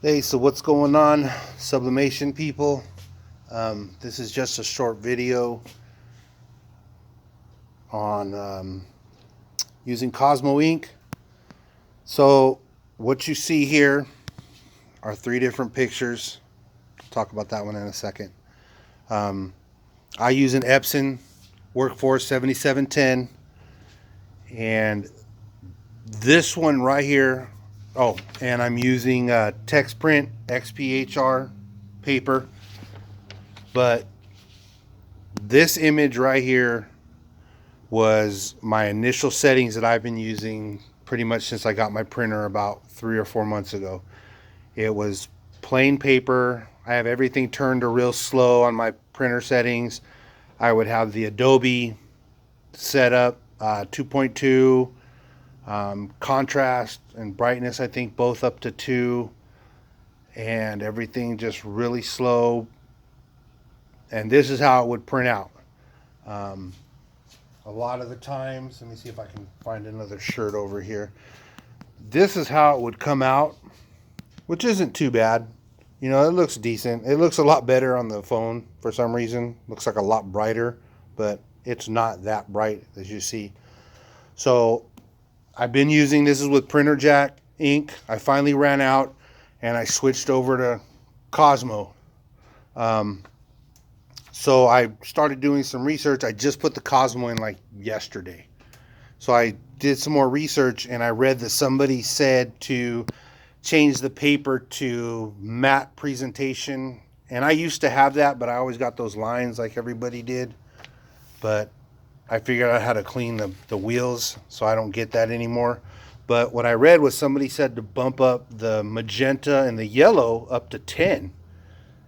Hey, so what's going on, Sublimation people? This is just a short video on using Cosmo Ink. So what you see here are three different pictures. I'll talk about that one in a second. I use an Epson Workforce 7710, and this one right here. Oh, and I'm using text print XPHR paper, but this image right here was my initial settings that I've been using pretty much since I got my printer about 3 or 4 months ago. It was plain paper. I have everything turned to real slow on my printer settings. I would have the Adobe set up 2.2, contrast and brightness I think both up to 2, and everything just really slow. And this is how it would print out. A lot of the times, let me see if I can find another shirt over here. This is how it would come out, which isn't too bad. You know, it looks decent. It looks a lot better on the phone for some reason. Looks like a lot brighter, but it's not that bright as you see. So I've been using, this is with Printer Jack ink. I finally ran out and I switched over to Cosmo. So I started doing some research. I just put the Cosmo in like yesterday. So I did some more research and I read that somebody said to change the paper to matte presentation. And I used to have that, but I always got those lines like everybody did. But I figured out how to clean the wheels so I don't get that anymore. But what I read was somebody said to bump up the magenta and the yellow up to 10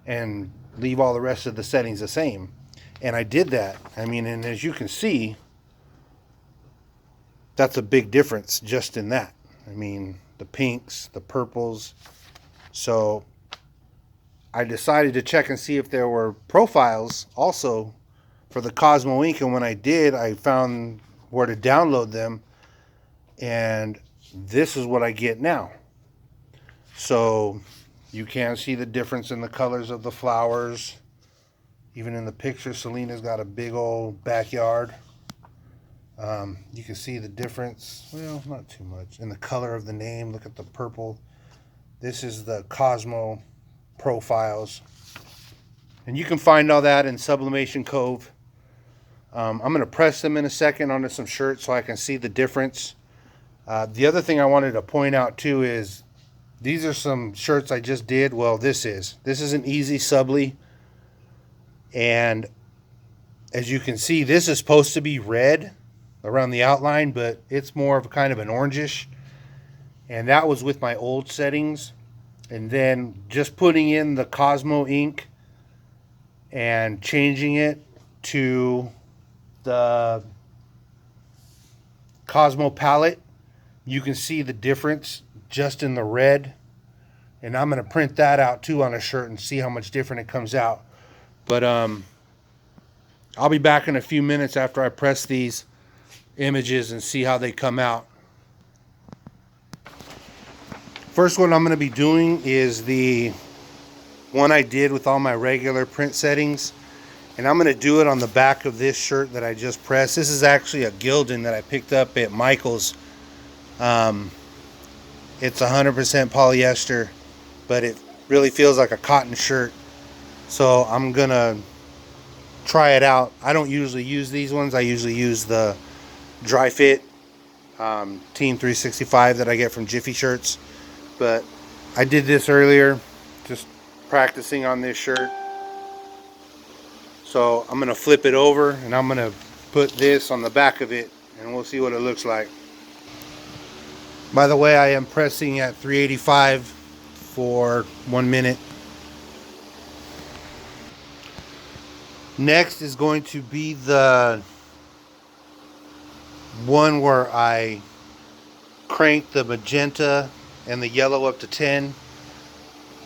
and leave all the rest of the settings the same. And I did that. I mean, and as you can see, that's a big difference just in that. I mean, the pinks, the purples. So I decided to check and see if there were profiles also for the Cosmo Ink, and when I did, I found where to download them, and this is what I get now. So you can see the difference in the colors of the flowers. Even in the picture, Selena's got a big old backyard. You can see the difference, well, not too much, in the color of the name. Look at the purple. This is the Cosmo profiles. And you can find all that in Sublimation Cove. I'm going to press them in a second onto some shirts so I can see the difference. The other thing I wanted to point out too is these are some shirts I just did. Well, this is an easy subli, and as you can see, this is supposed to be red around the outline, but it's more of a kind of an orangish, and that was with my old settings. And then just putting in the Cosmo ink and changing it to the Cosmo palette, you can see the difference just in the red. And I'm going to print that out too on a shirt and see how much different it comes out. But I'll be back in a few minutes after I press these images and see how they come out. First one I'm going to be doing is the one I did with all my regular print settings. And I'm going to do it on the back of this shirt that I just pressed. This is actually a Gildan that I picked up at Michael's. It's 100% polyester, but it really feels like a cotton shirt. So I'm going to try it out. I don't usually use these ones. I usually use the Dry Fit Team 365 that I get from Jiffy Shirts. But I did this earlier, just practicing on this shirt. So I'm going to flip it over and I'm going to put this on the back of it and we'll see what it looks like. By the way, I am pressing at 385 for 1 minute. Next is going to be the one where I crank the magenta and the yellow up to 10.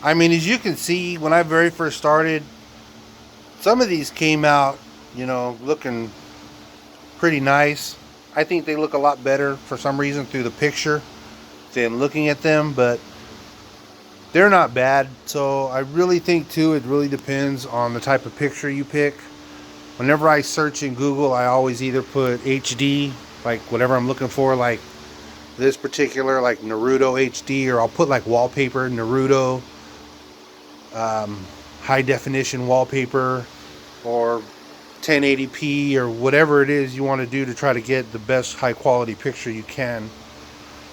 I mean, as you can see, when I very first started, some of these came out, you know, looking pretty nice. I think they look a lot better for some reason through the picture than looking at them, but they're not bad. So I really think too, it really depends on the type of picture you pick. Whenever I search in Google, I always either put HD, like whatever I'm looking for, like this particular, like Naruto HD, or I'll put like wallpaper, Naruto, high definition wallpaper, or 1080p, or whatever it is you want to do to try to get the best high quality picture you can.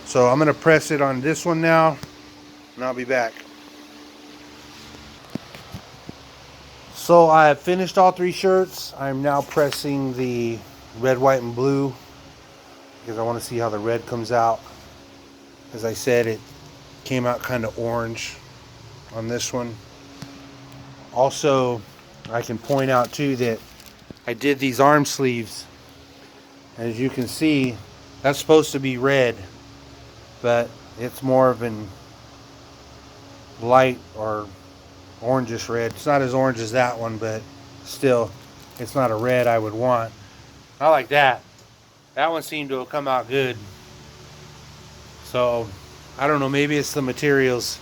So I'm going to press it on this one now, and I'll be back. So I have finished all 3 shirts. I'm now pressing the red, white, and blue because I want to see how the red comes out. As I said, it came out kind of orange on this one. Also, I can point out too that I did these arm sleeves. As you can see, that's supposed to be red, but it's more of an light or orangish red. It's not as orange as that one, but still, it's not a red I would want. I like that. That one seemed to have come out good. So, I don't know, maybe it's the materials.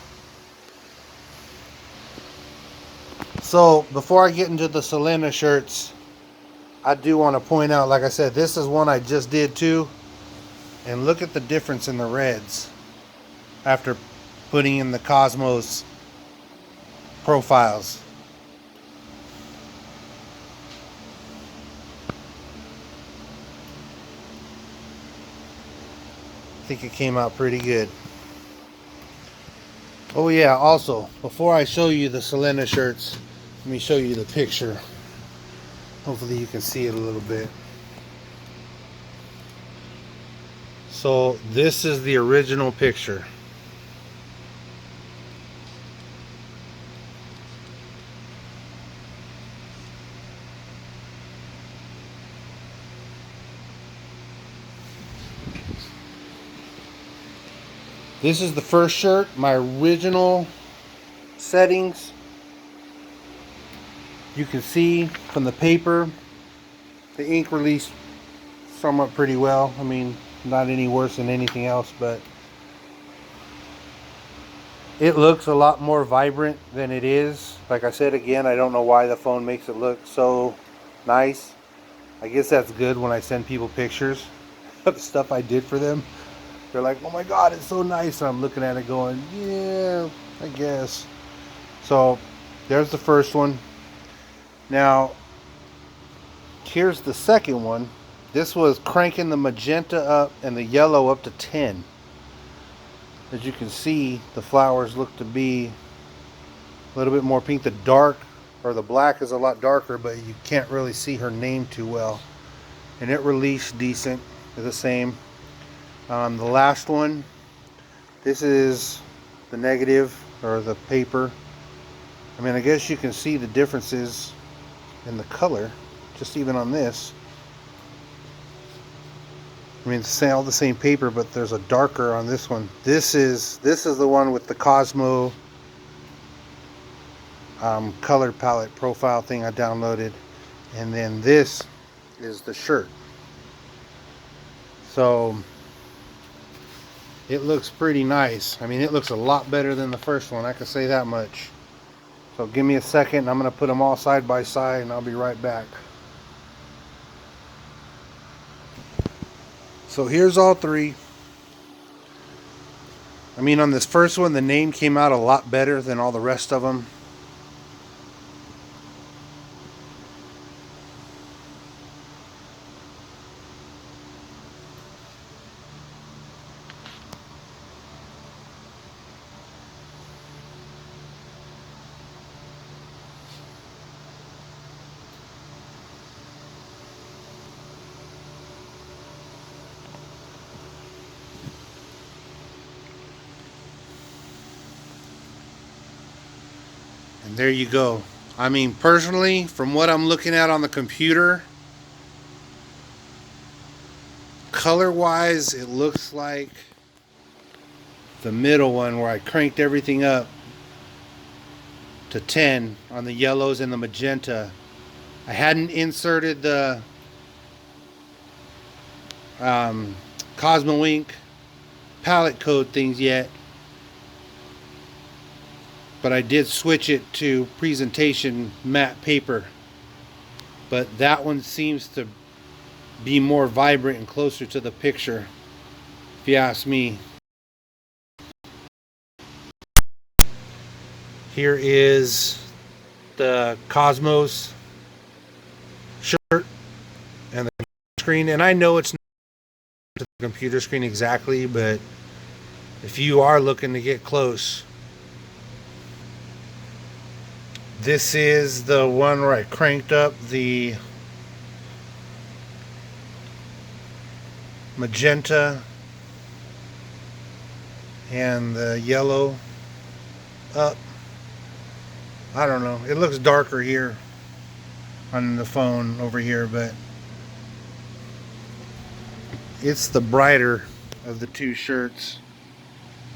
So, before I get into the Selena shirts, I do want to point out, like I said, this is one I just did too. And look at the difference in the reds after putting in the Cosmos profiles. I think it came out pretty good. Oh yeah, also, before I show you the Selena shirts, let me show you the picture. Hopefully you can see it a little bit. So this is the original picture. This is the first shirt, my original settings. You can see from the paper, the ink released somewhat pretty well. I mean, not any worse than anything else, but it looks a lot more vibrant than it is. Like I said, again, I don't know why the phone makes it look so nice. I guess that's good when I send people pictures of the stuff I did for them. They're like, oh my God, it's so nice. And I'm looking at it going, yeah, I guess. So there's the first one. Now, here's the second one. This was cranking the magenta up and the yellow up to 10. As you can see, the flowers look to be a little bit more pink. The dark, or the black, is a lot darker, but you can't really see her name too well. And it released decent. They're the same. The last one, this is the negative, or the paper. I mean, I guess you can see the differences in the color, just even on this. I mean, it's all the same paper, but there's a darker on this one. This is the one with the Cosmo color palette profile thing I downloaded, and then this is the shirt. So it looks pretty nice. I mean, it looks a lot better than the first one, I can say that much. So give me a second, I'm going to put them all side by side and I'll be right back. So here's all 3. I mean, on this first one, the name came out a lot better than all the rest of them. And there you go. I mean, personally, from what I'm looking at on the computer, color-wise, it looks like the middle one where I cranked everything up to 10 on the yellows and the magenta. I hadn't inserted the Cosmo Ink palette code things yet. but I did switch it to presentation matte paper. But that one seems to be more vibrant and closer to the picture, if you ask me. Here is the Cosmos shirt and the screen, and I know it's not the computer screen exactly, but if you are looking to get close, this is the one where I cranked up the magenta and the yellow up. I don't know, it looks darker here on the phone over here, but it's the brighter of the two shirts,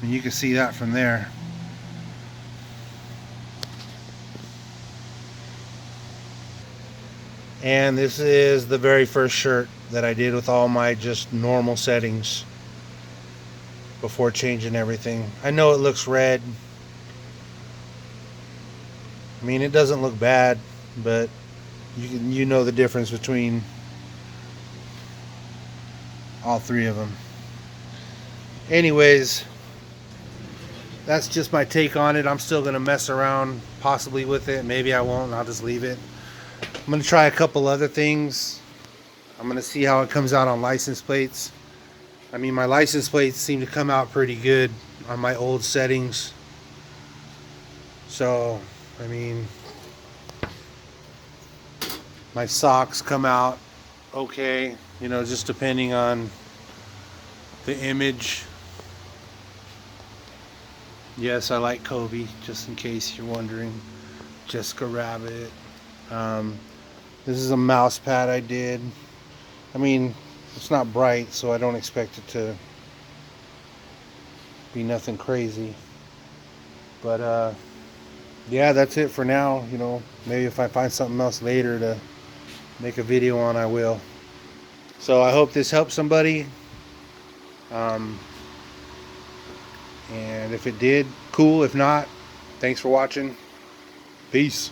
and you can see that from there. And this is the very first shirt that I did with all my just normal settings before changing everything. I know it looks red. I mean, it doesn't look bad, but you know the difference between all three of them. Anyways, that's just my take on it. I'm still gonna mess around possibly with it. Maybe I won't, I'll just leave it. I'm gonna try a couple other things. I'm gonna see how it comes out on license plates. I mean, my license plates seem to come out pretty good on my old settings. So, I mean, my socks come out okay, you know, just depending on the image. Yes, I like Kobe, just in case you're wondering. Jessica Rabbit. This is a mouse pad I did. I mean, it's not bright, so I don't expect it to be nothing crazy. But yeah, that's it for now. You know, maybe if I find something else later to make a video on, I will. So I hope this helps somebody. And if it did, cool. If not, thanks for watching. Peace.